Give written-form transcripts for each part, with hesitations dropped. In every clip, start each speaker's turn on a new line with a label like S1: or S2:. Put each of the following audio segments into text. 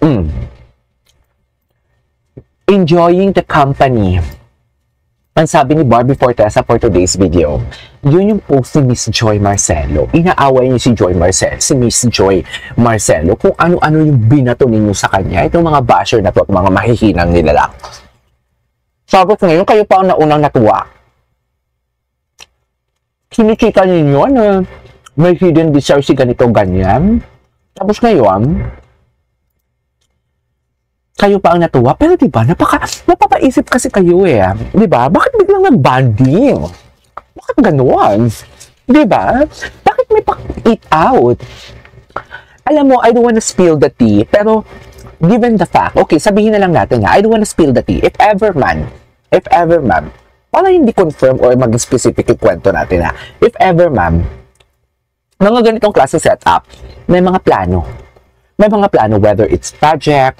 S1: Mm. Enjoying the company. Ang sabi ni Barbie Fortesa for today's video, yun yung post ni Miss Joy Marcelo. Inaaway niyo si Joy Marcelo, si Miss Joy Marcelo, kung ano-ano yung binato ninyo sa kanya. Itong mga basher na to at mga mahihinang nila lang. Sabot ngayon, kayo pa ang naunang natuwa. Sinikita ninyo na may hidden desire si ganito ganyan. Tapos ngayon, kayo pa ang natuwa. Pero diba, napapaisip kasi kayo eh. Diba? Bakit biglang nag-banding? Bakit gano'n? Diba? Bakit may pa-eat out? Alam mo, I don't wanna spill the tea, pero given the fact, okay, sabihin na lang natin I don't wanna spill the tea. If ever man, para hindi confirm or mag-specific yung kwento natin if ever man, mga ganitong klase setup, may mga plano. May mga plano, whether it's project,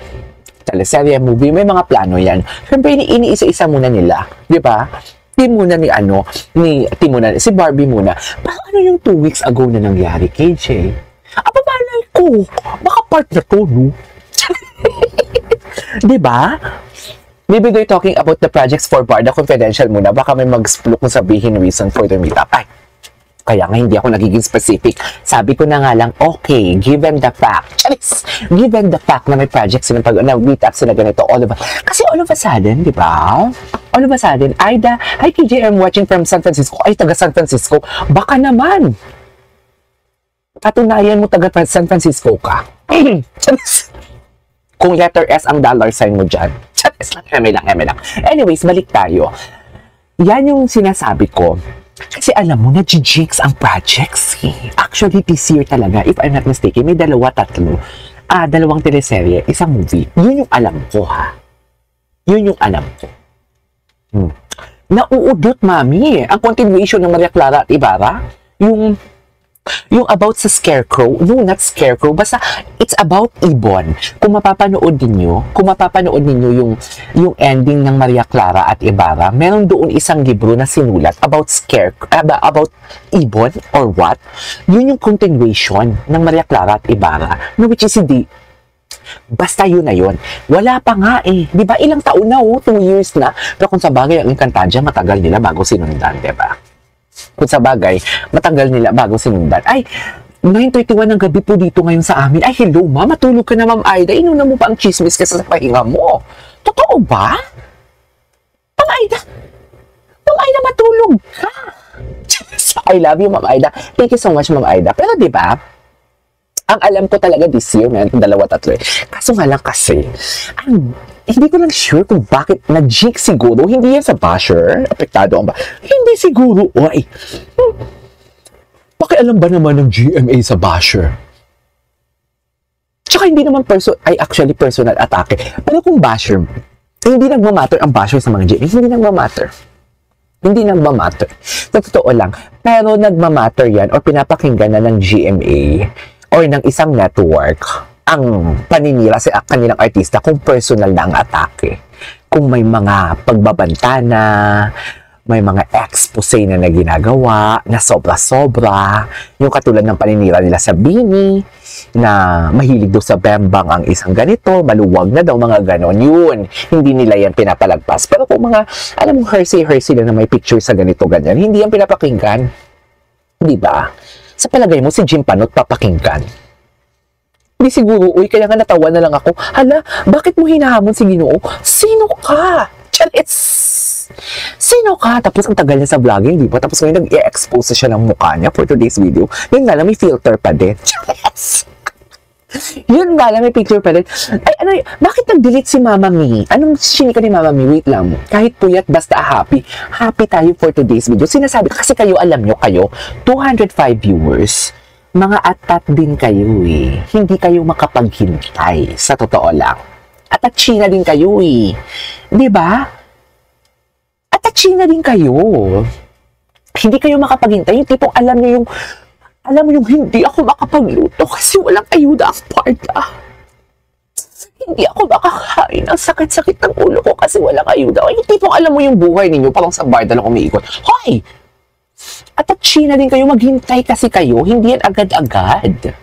S1: teleserye, movie, may mga plano yan. Siyempre, iniisa-isa muna nila. Di ba? Si Barbie muna. Parang ano yung 2 weeks ago na nangyari, KJ? Pabalay ko. Baka part na to, no? Di ba? Maybe they're talking about the projects for Barda Confidential muna. Baka may mag-splook kung sabihin reason for the meetup. Ay, kaya nga hindi ako nagiging specific. Sabi ko na nga lang, okay, given the fact na may projects sila na-meet up sila ganito, kasi all of a sudden, di ba? All of a sudden, Aida, hi KJ, I'm watching from San Francisco. Ay, taga San Francisco. Baka naman. Patunayan mo taga San Francisco ka. Kung letter S ang dollar sign mo dyan. Eme lang. Anyways, balik tayo. Yan yung sinasabi ko. Kasi alam mo, na-jinx ang projects Actually, this year talaga, if I'm not mistaken, may dalawang teleserye, isang movie. Yun yung alam ko, Yun yung alam ko. Nauudot, mami. Ang continuation ng Maria Clara at Ibarra, yung about sa Scarecrow, no, not Scarecrow, basta it's about Ibon. Kung mapapanood ninyo yung ending ng Maria Clara at Ibarra, meron doon isang libro na sinulat about about Ibon or what. Yun yung continuation ng Maria Clara at Ibarra, no, which is hindi. Basta yun na yun. Wala pa nga Di ba? Ilang taon na 2 years na. Pero kung sa bagay, ang Encantadia, matagal nila bago sinundan, di ba? Kung sa bagay, matagal nila bago sinundan. Ay, 9:31 ng gabi po dito ngayon sa amin. Ay, hello, ma. Matulog ka na, Ma'am Aida. Inuna mo pa ang chismis kasi sa pahinga mo. Totoo ba? Ma'am Aida, matulog ka. I love you, Ma'am Aida. Thank you so much, Ma'am Aida. Pero di ba, ang alam ko talaga this year, man, 2-3. Kaso nga lang kasi, hindi ko lang sure kung bakit na-jinx siguro. Hindi yan sa basher. Apektado ang hindi siguro. Pakialam ba naman ng GMA sa basher? Tsaka hindi naman actually personal atake. Pero kung basher, hindi nagmamatter ang basher sa mga GMA. Hindi nagmamatter. Sa totoo lang. Pero nagmamatter yan or pinapakinggan na ng GMA or ng isang network ang paninira sa kanilang artista kung personal na ang atake. Kung may mga pagbabanta na, may mga expose na ginagawa, na sobra-sobra, yung katulad ng paninira nila sa Bini, na mahilig daw sa bembang ang isang ganito, maluwag na daw, mga ganon. Yun, hindi nila yan pinapalagpas. Pero kung mga, alam mo, hearsay na may picture sa ganito, ganyan, hindi yan pinapakinggan. Diba? Sa palagay mo, si Jim Panot papakinggan? Hindi siguro, kaya nga natawa na lang ako. Hala, bakit mo hinahamon si Ginoo? Sino ka? Sino ka? Tapos ang tagal niya sa vlogging, di ba? Tapos ngayon nag-i-expose siya ng mukha niya for today's video. Yun nga lang, may filter pa din. Yun nga lang, may picture pa din. Ay, bakit nag-delete si Mama Mi? Anong sinika ni Mama Mi? Wait lang. Kahit puyat, basta happy. Happy tayo for today's video. Sinasabi, kasi kayo, alam nyo, 205 viewers. Mga atat din kayo Hindi kayo makapaghintay. Sa totoo lang. Atachina din kayo Di ba? Atachina din kayo. Hindi kayo makapaghintay. Yung tipong alam mo yung hindi ako makapagluto kasi walang ayuda ang parda. Hindi ako makakain. Ang sakit-sakit ng ulo ko kasi walang ayuda. Yung tipong alam mo yung buhay ninyo parang sa barda lang umiikot. Hoy! At China din kayo, maghintay kasi kayo, hindi yan agad-agad.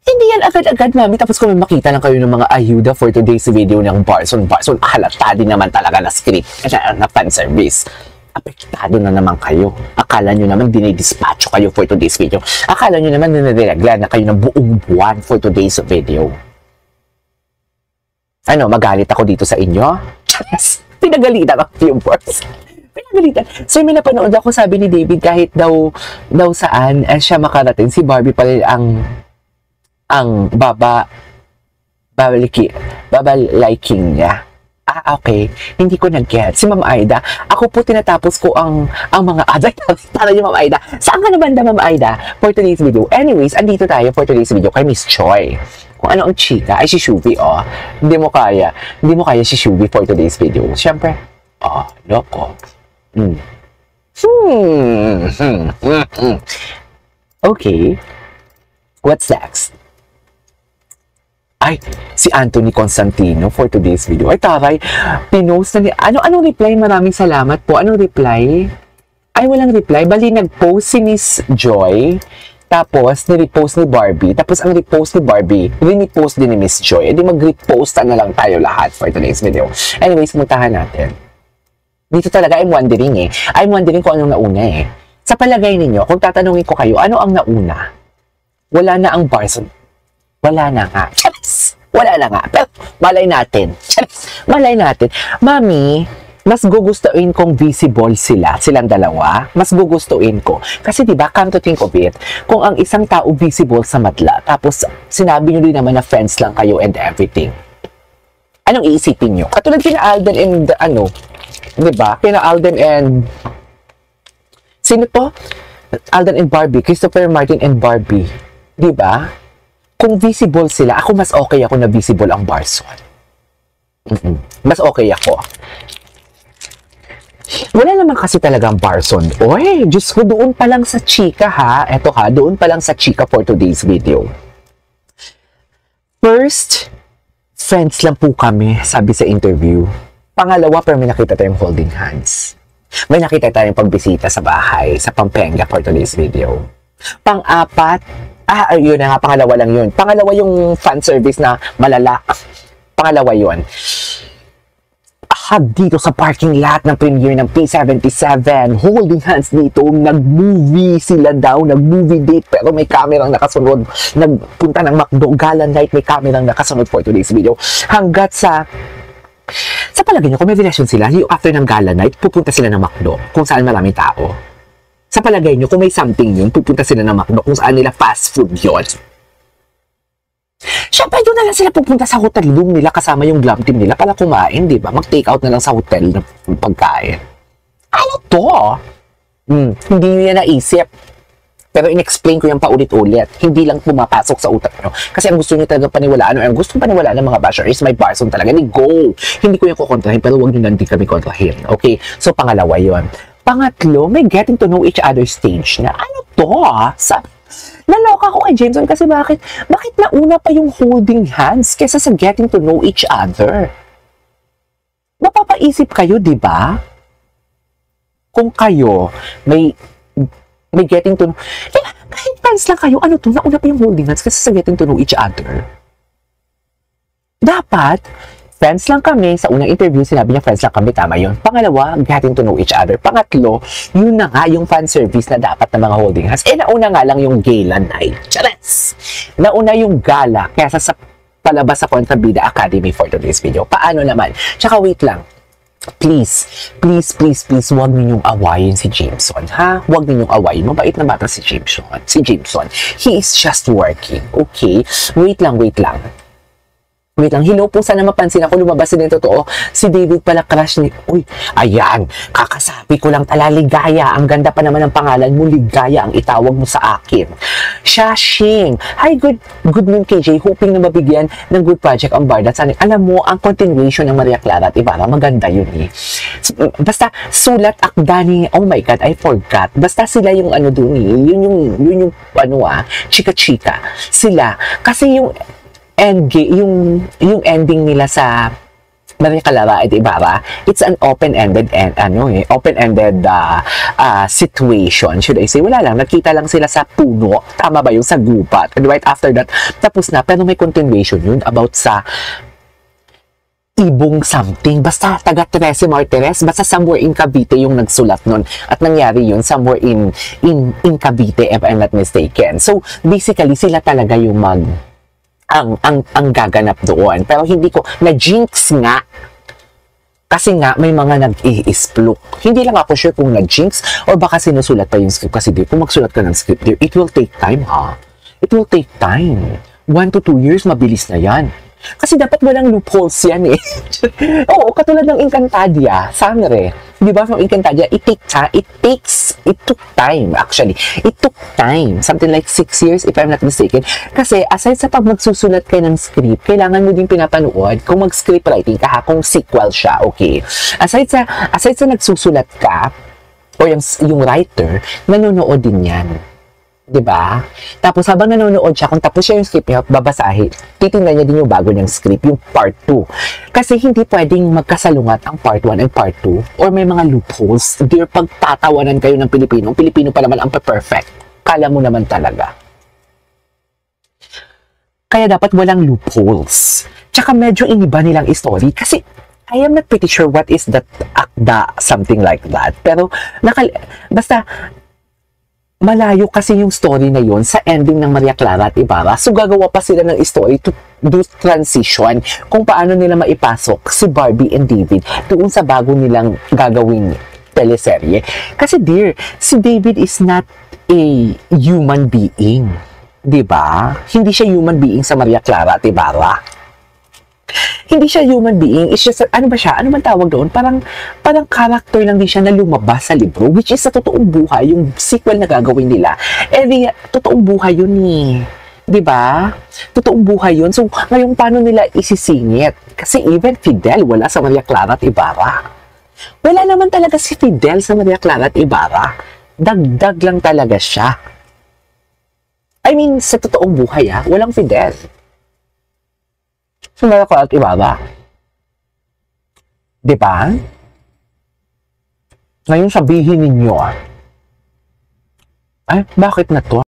S1: Hindi yan agad-agad, mami. Tapos kung may makita lang kayo ng mga ayuda for today's video ng Barson, halata din naman talaga na script, na fan service. Apektado na naman kayo. Akala nyo naman dinidispacho kayo for today's video. Akala nyo naman naniregla na kayo ng buong buwan for today's video. Ano, magalit ako dito sa inyo? Yes, pinagalitan ako viewers. Pinagalitan. So, may napanood ako, sabi ni David, kahit daw saan siya makarating, si Barbie pala ang babaliking niya. Okay. Hindi ko nag-get. Si Ma'am Aida, ako po tinatapos ko ang mga aday. Para niyo, Ma'am Aida. Saan ka na banda, Ma'am Aida? For today's video. Anyways, andito tayo for today's video kay Miss Choi. Kung ano ang chika, ay si Shuvi, Hindi mo kaya si Shuvi for today's video. Siyempre, loko. Okay. What's next? Ay, si Anthony Constantino for today's video. Ay, taray, pinost na niya. Anong reply? Maraming salamat po. Anong reply? Ay, walang reply. Bali, nag-post si Miss Joy. Tapos, ni-repost ni Barbie. Tapos, ang repost ni Barbie, rin-repost din ni Miss Joy. E di mag-reposta na lang tayo lahat for today's video. Anyways, puntahan natin. Dito talaga, I'm wondering kung anong nauna Sa palagay ninyo, kung tatanungin ko kayo, ano ang nauna? Wala na ang Barson. Wala na nga. Wala na nga. Pero, malay natin. Mami, mas gugustuin kong visible silang dalawa. Mas gugustuin ko. Kasi diba, come to think of it, kung ang isang tao visible sa madla, tapos sinabi nyo din naman na friends lang kayo and everything, anong iisipin nyo? Katulad kina Alden and, diba? Kina Alden and, sino to? Alden and Barbie. Christopher Martin and Barbie. Diba? Kung visible sila, ako mas okay ako na visible ang Barson. Mas okay ako. Wala naman kasi talagang Barson. Oy, Diyos ko, doon pa lang sa chika ha. Eto ha, doon pa lang sa chika for today's video. First, friends lang po kami, sabi sa interview. Pangalawa, pero may nakita tayong holding hands. May nakita tayong pagbisita sa bahay, sa Pampanga for today's video. Pang-apat, yun na nga, pangalawa lang yun. Pangalawa yung fan service na malala. Pangalawa yun. Dito sa parking lot ng premiere ng P77, holding hands dito, nag-movie sila daw, nag-movie date, pero may kamerang nakasunod. Nagpunta ng McDo, gala night, may kamerang nakasunod for today's video. Hanggat sa palagay nyo, kung may relasyon sila, yung after ng gala night, pupunta sila ng McDo, kung saan maraming tao. Sa palagay nyo, kung may something yun, pupunta sila ng McDo, kung saan nila fast food yun. Siyempre, doon na lang sila pupunta sa hotel room nila kasama yung glam team nila para kumain, di ba? Mag-take out na lang sa hotel ng pagkain. Ano to? Hindi nyo yan naisip. Pero in-explain ko yan paulit-ulit. Hindi lang pumapasok sa utak nyo. Kasi ang gusto nyo talaga paniwalaan, ang gusto paniwalaan ng mga basher is may Barson talaga. Go! Hindi ko yung kukontrahin, pero huwag nyo lang din kami kontrahin. Okay? So, pangalawa yun. Pangatlo, may getting to know each other stage na. Ano to? Naloka ko kay Jameson kasi bakit nauna pa yung holding hands kesa sa getting to know each other? Mapapaisip kayo, di ba? Kung kayo may getting to know, kahit friends lang kayo, ano to? Nauna pa yung holding hands kesa sa getting to know each other. Dapat, friends lang kami. Sa unang interview, sinabi niya friends lang kami. Tama yun. Pangalawa, getting to know each other. Pangatlo, yun na nga yung fan service na dapat ng mga holding hands. Nauna nga lang yung gala night. Chares! Nauna yung gala kesa sa palabas sa Kontrabida Academy for today's video. Paano naman? Tsaka wait lang. Please, huwag ninyong awayin si Jameson, ha? Huwag ninyong awayin. Mabait na bata si Jameson. He is just working, okay? Wait lang. Hello po, sana mapansin ako, lumabas din yung totoo. Si David pala crush ni... Uy, ayan, kakasabi ko lang tala, Ligaya. Ang ganda pa naman ng pangalan mo, Ligaya, ang itawag mo sa akin. Shashing. Hi, good noon, KJ. Hoping na mabigyan ng good project ang Barda. Sana, alam mo, ang continuation ng Maria Clara at Ibarra, maganda yun eh. Basta, sulat akda ni... Oh my God, I forgot. Basta sila yung ano dun eh. Yun yung chika-chika. Sila. Kasi yung ending nila sa Maria Clara at Ibarra, it's an open-ended situation, should I say. Wala lang, nakita lang sila sa puno. Tama ba yung sa gubat? And right after that, tapos na. Pero may continuation yun about sa Ibong something. Basta taga Trece Martires. Basta somewhere in Cavite yung nagsulat nun. At nangyari yun somewhere in Cavite, if I'm not mistaken. So, basically, sila talaga yung ang gaganap doon. Pero hindi ko, na-jinx nga. Kasi nga, may mga nag-i-isplok. Hindi lang ako sure kung na-jinx or baka sinusulat pa yung script. Kasi kung magsulat ka ng script, it will take time, ha? It will take time. 1 to 2 years, mabilis na yan. Kasi dapat walang loopholes yan eh. Oo, katulad ng Encantadia, Sanre. Di ba from Encantadia, it took time actually. It took time. Something like 6 years if I'm not mistaken. Kasi aside sa pag magsusulat kayo ng script, kailangan mo din pinapanood kung mag-script writing ka ha, kung sequel siya, okay. Aside sa nagsusulat ka, o yung writer, nanonood din yan. Diba? Tapos habang nanonood siya, kung tapos siya yung script niya, babasahin, titingnan niya din yung bago niyang script, yung part 2. Kasi hindi pwedeng magkasalungat ang part 1 and part 2 or may mga loopholes. Dear, pagtatawanan kayo ng Pilipino, ang Pilipino pa naman ang perfect. Kala mo naman talaga. Kaya dapat walang loopholes. Tsaka medyo iniba nilang story kasi I am not pretty sure what is that akda, something like that. Pero, basta, malayo kasi yung story na yun sa ending ng Maria Clara at Ibarra. So, gagawa pa sila ng story to do transition kung paano nila maipasok si Barbie and David doon sa bago nilang gagawing teleserye. Kasi dear, si David is not a human being. Diba? Hindi siya human being sa Maria Clara at Ibarra. Hindi siya human being. It's just, ano ba siya? Ano man tawag doon? Parang character lang din siya na lumabas sa libro, which is sa totoong buhay, yung sequel na gagawin nila. Totoong buhay yun eh. Diba? Totoong buhay yun. So, ngayon, paano nila isisingit? Kasi even Fidel, wala sa Maria Clara at Ibarra. Wala naman talaga si Fidel sa Maria Clara at Ibarra. Dagdag lang talaga siya. I mean, sa totoong buhay, walang Fidel. Sa Maria Clara at Ibarra. Diba? Ngayon sabihin ninyo, ay, bakit na to?